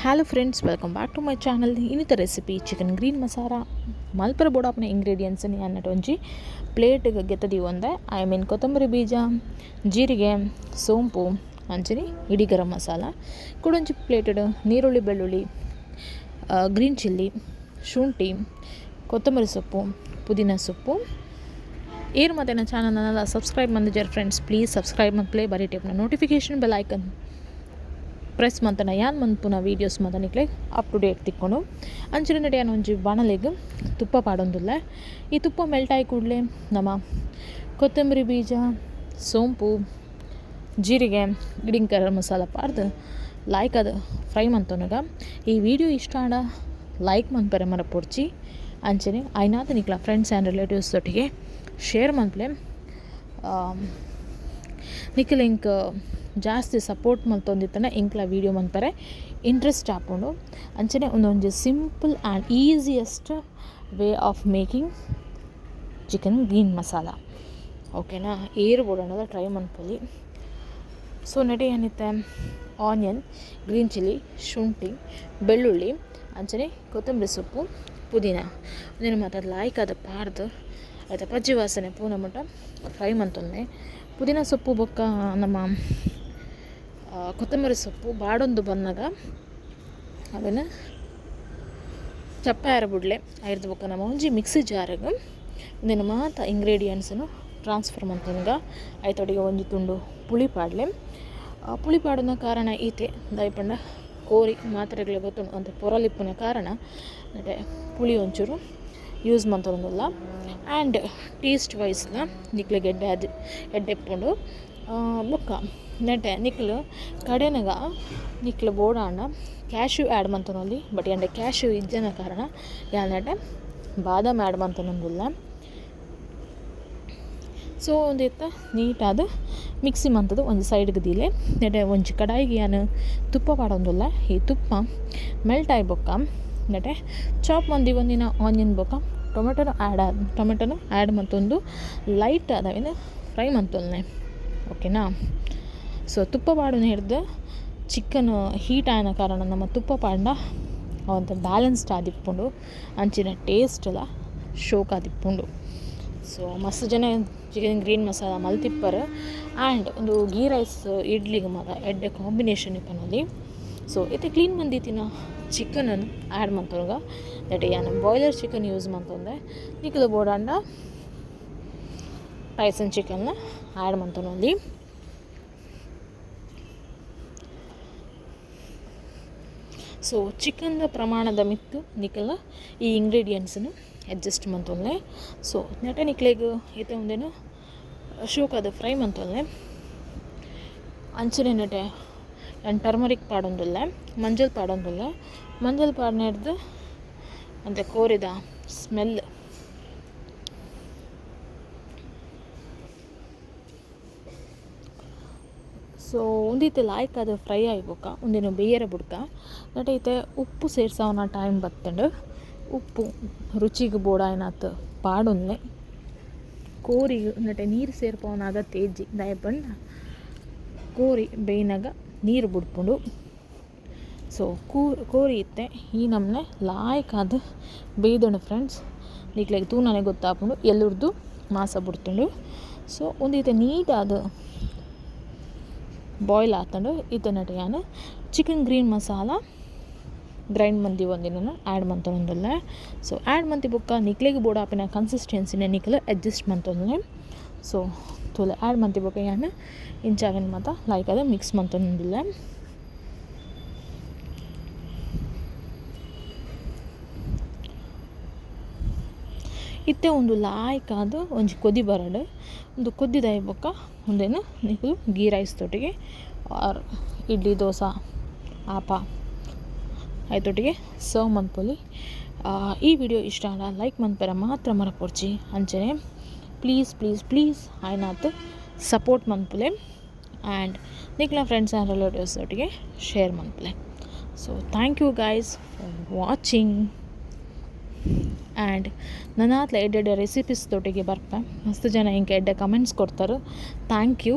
Hello friends, welcome back to my channel. ಇನ್ನಿತ recipe chicken green masala ಮಲ್ಪರ ಬೋಡಾಪನ ingredients ಅನ್ನಟ್ಟು ಒಂಜಿ ಪ್ಲೇಟ್ಗೆ ಗೆತ್ತದಿ ಒಂದೆ ಕೊತ್ತಂಬರಿ ಬೀಜ, ಜೀರಿಗೆ, ಸೋಂಪು ಅಂಚನೆ ಇಡೀ ಗರಂ ಮಸಾಲ ಕುಡೊಂಜಿ ಪ್ಲೇಟಡ್ ನೀರುಳ್ಳಿ, ಬೆಳ್ಳುಳ್ಳಿ, ಗ್ರೀನ್ ಚಿಲ್ಲಿ, ಶುಂಠಿ, ಕೊತ್ತಂಬರಿ ಸೊಪ್ಪು, ಪುದೀನ ಸೊಪ್ಪು ಏರು ಮತ್ತು ನನ್ನ ಚಾನಲ್ನ ಸಬ್ಸ್ಕ್ರೈಬ್ ಮಂದಿಜರ್ ಫ್ರೆಂಡ್ಸ್. ಪ್ಲೀಸ್ ಸಬ್ಸ್ಕ್ರೈಬ್ ಮಕ್ಕಳೇ ಬರೀ ಟೇಪ್ನ ನೋಟಿಫಿಕೇಷನ್ ಬೆಲ್ ಐಕನ್ ಪ್ರೆಸ್ ಮಂತನ ಯಾನ್ ಮಂತ್ಪುನ ವೀಡಿಯೋಸ್ ಮತನಿಕ್ಲೆ ಅಪ್ ಟು ಡೇಟ್ ತಿಕ್ಕೊಂಡು ಅಂಚಿನ ನಡೆ ಒಂಜಿ ಬಾಣಲೆಗ್ ತುಪ್ಪ ಪಾಡೊಂದುಲ್ಲ. ಈ ತುಪ್ಪ ಮೆಲ್ಟ್ ಆಗಿ ಕೂಡಲೇ ನಮ್ಮ ಕೊತ್ತಂಬರಿ ಬೀಜ, ಸೋಂಪು, ಜೀರಿಗೆ, ಇಡಿಂಗ್ ಗರಂ ಮಸಾಲ ಪಾಡ್ದು ಲೈಕ್ ಅದು ಫ್ರೈ ಮಂತೊನಗ ಈ ವಿಡಿಯೋ ಇಷ್ಟ ಆಡ ಲೈಕ್ ಮಂತ್ಪರೆ ಮರ ಪೊಡ್ಚಿ ಅಂಚನೆ ಐನಾದ ನಿಕ್ಲ ಫ್ರೆಂಡ್ಸ್ ಆ್ಯಂಡ್ ರಿಲೇಟಿವ್ಸ್ ಒಟ್ಟಿಗೆ ಶೇರ್ ಮಂತ್ಲೆ ನಿಖಿಲ್ ಇಂಕ್ ಜಾಸ್ತಿ ಸಪೋರ್ಟ್ ಮಲ್ತೊಂದಿತ್ತನ ಇಂಕ್ಲ ವೀಡಿಯೋ ಮನ್ಪರೆ ಇಂಟ್ರೆಸ್ಟ್ ಆಪುಂಡು. ಅಂಚನೆ ಒಂದೊಂದು simple and easiest way of making chicken green masala. ಓಕೆನಾ, ಏರು ಬೋಡೋಣದ ಟ್ರೈ ಮನ್ಪೊಲಿ. ಸೊ ನಡೆ ಏನಿತ್ತೆ ಆನಿಯನ್, ಗ್ರೀನ್ ಚಿಲ್ಲಿ, ಶುಂಠಿ, ಬೆಳ್ಳುಳ್ಳಿ ಅಂಚನೆ ಕೊತ್ತಂಬರಿ ಸೊಪ್ಪು, ಪುದೀನ ಮತ್ತು ಲಾಯ್ಕ್ ಅದು ಪಾಡ್ದು ಆಯ್ತಾ ಪಜ್ಜಿ ವಾಸನೆ ಪೂನ ಮಟ್ಟ ಫ್ರೈ ಮಂತೊಂದೆ. ಪುದೀನ ಸೊಪ್ಪು ಬೊಕ್ಕ ನಮ್ಮ ಕೊತ್ತಂಬರಿ ಸೊಪ್ಪು ಬಾಡೊಂದು ಬಂದಾಗ ಅದನ್ನು ಚಪ್ಪ ಬಿಡ್ಲೆ ಐರ್ದು ಬೊಕ್ಕ ನಮ್ಮ ಒಂಜಿ ಮಿಕ್ಸಿ ಜಾರಿಗೆ ಒಂದಿನ ಮಾತ ಇಂಗ್ರೀಡಿಯೆಂಟ್ಸನ್ನು ಟ್ರಾನ್ಸ್ಫರ್ ಮಂತೊಂಗ ಐತೊಡಿಗೆ ಒಂಜಿ ತುಂಡು ಪುಳಿ ಪಾಡಲೆ. ಪುಳಿ ಪಾಡೋನ ಕಾರಣ ಈತೆ ದಯಪಂಡ ಕೋರಿ ಮಾತ್ರೆಗಳು ಗೊತ್ತು ಅಂತ ಪೊರಲಿಪ್ಪನ ಕಾರಣ ನಡೆ ಪುಳಿ ಒಂಚೂರು ಯೂಸ್ ಮಂತೊಂದಿಲ್ಲ. ಆ್ಯಂಡ್ ಟೇಸ್ಟ್ ವೈಸ್ಗ ನಿಕ್ಲಿಗೆ ಎಡ್ಡೆಪ್ಪುಂಡು ಬೊಕ್ಕ ನೆಟ್ಟೆ ನಿಕ್ಲು ಕಡೆನಾಗ ನಿಕ್ಲು ಬೋಡಾಂಡ ಕ್ಯಾಶ್ಯೂ ಆ್ಯಡ್ ಮಂತೊಂದಿ. ಬಟ್ ಎಂಡೆ ಕ್ಯಾಶ್ಯೂ ಇಜ್ಜನ ಕಾರಣ ನೆಟ್ಟೆ ಬಾದಾಮ್ ಆ್ಯಡ್ ಮಂತೊಂದಿಲ್ಲ. ಸೊ ಒಂದಿತ್ತ ನೀಟಾದ ಮಿಕ್ಸಿ ಮಂತದ್ದು ಒಂದು ಸೈಡ್ಗೆ ದಿಲೆ ನೆಡೆ ಒಂಜಿ ಕಡಾಯಿಗೆ ನಾನು ತುಪ್ಪ ಪಾಡೊಂದಿಲ್ಲ. ಈ ತುಪ್ಪ ಮೆಲ್ಟ್ ಆಗಿ ಬೊಕ್ಕ ನೆಟೆ ಚಾಪ್ ಮಂದಿ ಒಂದಿನ ಆನಿಯನ್ ಬೊಕ್ಕ ಟೊಮೆಟೊನು ಆ್ಯಡ್ ಮಂತೊಂದು ಲೈಟ್ ಅದಾವೇನು ಫ್ರೈ ಮಂತೊಲ್ನೆ. ಓಕೆನಾ, ಸೊ ತುಪ್ಪ ಪಾಡೋನು ಹಿಡ್ದು ಚಿಕನ್ ಹೀಟ್ ಆಯ್ನ ಕಾರಣ ನಮ್ಮ ತುಪ್ಪ ಪಾಂಡ ಅವಂತ ಬ್ಯಾಲೆನ್ಸ್ಡ್ ಆದಿಪ್ಪುಂಡು ಅಂಚಿನ ಟೇಸ್ಟ್ ಎಲ್ಲ ಶೋಕ್ ಆದಿಪ್ಪುಂಡು. ಸೊ ಮಸ್ತ್ ಜನ ಚಿಕನ್ ಗ್ರೀನ್ ಮಸಾಲ ಮಲ್ತಿಪ್ಪರು. ಆ್ಯಂಡ್ ಒಂದು ಗೀ ರೈಸ್ ಇಡ್ಲಿಗೆ ಮಾತ್ರ ಎಡ್ಡೆ ಕಾಂಬಿನೇಷನ್ ಇಪ್ಪನಲ್ಲಿ. ಸೊ ಇತ್ತೆ ಕ್ಲೀನ್ ಮಂದಿತ್ತಿನ ಚಿಕನನ್ನು ಆ್ಯಡ್ ಮಂತೊಳಗ ದಟ್ ನಾನು ಬಾಯ್ಲರ್ ಚಿಕನ್ ಯೂಸ್ ಮಂತೊಂದೆ. ನಿಕ್ಲು ಬೋಡಾಂಡ ಟೈಸನ್ ಚಿಕನ್ನ ಆ್ಯಡ್ ಮಂತೊಂದಿ. ಸೊ ಚಿಕನ್ದ ಪ್ರಮಾಣದ ಮಿತ್ತು ನಿಕ್ಕಲ್ಲ ಈ ಇಂಗ್ರೀಡಿಯೆಂಟ್ಸನ್ನು ಅಡ್ಜಸ್ಟ್ ಮಂತೊಲ್ಲೆ. ಸೊ ನೆಟ ನಿಕ್ಲೆಗ್ ಈತ ಒಂದೇನು ಶೋಕಾದ ಫ್ರೈ ಮಂತೊಲ್ಲೆ. ಅಂಚನೆ ನೆಟೆ ನಾನು ಟರ್ಮರಿಕ್ ಪಾಡೊಂದಿಲ್ಲ, ಮಂಜಲ್ ಪಾಡೊಂದಿಲ್ಲ. ಮಂಜಲ್ ಪಾಡ್ನ ಹಿಡ್ದು ಅಂತ ಕೋರಿದ ಸ್ಮೆಲ್ ಸೊ ಒಂದೀತೆ ಲಾಯ್ಕ್ ಅದು ಫ್ರೈ ಆಗ್ಬೇಕ ಒಂದಿನ ಬೇಯರ ಬುಡ್ಕ ನಟೈತೆ ಉಪ್ಪು ಸೇರ್ಸವನ ಟೈಮ್ ಬತ್ತಂಡು ಉಪ್ಪು ರುಚಿಗೆ ಬೋಡಾಯ್ನಾತ್ ಪಾಡೊನ್ನೆ ಕೋರಿ ನಟೆ ನೀರು ಸೇರ್ಪವನಾಗ ತೇಜಿ ದಯಪಂಡ ಕೋರಿ ಬೇಯ್ನಾಗ ನೀರು ಬಿಡ್ಪುಂಡು. ಸೊ ಕೋರಿ ಇತ್ತೆ ಈ ನಮ್ಮನೆ ಲಾಯ್ಕಾದ ಬೇಯ್ದೊಂಡು ಫ್ರೆಂಡ್ಸ್ ನಿಕ್ಲೆಗೆ ತೂನೇ ಗೊತ್ತಾಪುಂಡು ಎಲ್ಲರದ್ದು ಮಾಸ ಬಿಡ್ತುಂಡು. ಸೊ ಒಂದೀತೆ ನೀಟಾದ ಬಾಯ್ಲ್ ಆತಂಡು ಈತ ನಟ ನಾನು ಚಿಕನ್ ಗ್ರೀನ್ ಮಸಾಲ ಗ್ರೈಂಡ್ ಮಂದಿ ಒಂದಿನ ಆ್ಯಡ್ ಮಂತೊಂದಿಲ್ಲ. ಸೊ ಆ್ಯಡ್ ಮಂತಿ ಬುಕ್ಕ ನಿಕ್ಲೆಗೆ ಬೋಡಾಪಿನ ಕನ್ಸಿಸ್ಟೆನ್ಸಿನ ನಿಕ್ಲು ಅಡ್ಜಸ್ಟ್ ಮಂತೊಂದಿಲ್ಲ. ಸೊ ತೋಲೆ ಆ್ಯಡ್ ಮಂತಿ ಬುಕ್ಕ ನಾನು ಇಂಚಾವೇನು ಮಾತ ಲೈಕ್ ಅದು ಮಿಕ್ಸ್ ಮಂತೊಂದಿಲ್ಲ. ಇತ್ತೆ ಒಂದು ಲಾಯ್ಕಾದ ಒಂಜಿ ಕೊದಿ ಬರಡು ಒಂದು ಕೊದ್ದಿದಾಯಿ ಬೊಕ್ಕ ಒಂದೇನು ನೀವು ಗೀ ರೈಸ್ ತೊಟ್ಟಿಗೆ ಆರ್ ಇಡ್ಲಿ ದೋಸೆ ಆಪ ಆಯ್ತೊಟ್ಟಿಗೆ ಸರ್ವ್ ಮನ್ಪೊಲಿ. ಈ ವಿಡಿಯೋ ಇಷ್ಟ ಆಡ ಲೈಕ್ ಮನ್ಪೆರ ಮಾತ್ರ ಮರ ಪೊಡ್ಚಿ ಅಂಚನೆ ಪ್ಲೀಸ್ ಪ್ಲೀಸ್ ಪ್ಲೀಸ್ ಆಯ್ನಾತ್ ಸಪೋರ್ಟ್ ಮನ್ಪುಲೆ. ಆ್ಯಂಡ್ ನಿಕ್ಲ ಫ್ರೆಂಡ್ಸ್ ಆ್ಯಂಡ್ ರಿಲೇಟಿವ್ಸ್ ಒಟ್ಟಿಗೆ ಶೇರ್ ಮನ್ಪುಲೆ. So thank you guys for watching. And ನನ್ನಾತ್ಲ ಎಡ್ಡೆ ರೆಸಿಪೀಸ್ ತೊಟ್ಟಿಗೆ ಬರ್ಪೆ ಮಸ್ತ್ ಜನ ಹಿಂಗೆ ಎಡ್ಡೆ ಕಮೆಂಟ್ಸ್ ಕೊಡ್ತಾರೆ. Thank you.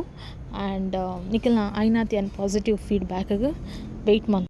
ಆ್ಯಂಡ್ ನಿಖಿಲ್ನ ಐನಾತಿ ಆ್ಯಂಡ್ ಪಾಸಿಟಿವ್ ಫೀಡ್ಬ್ಯಾಕಿಗೆ ವೆಯ್ಟ್ ಮಂತ್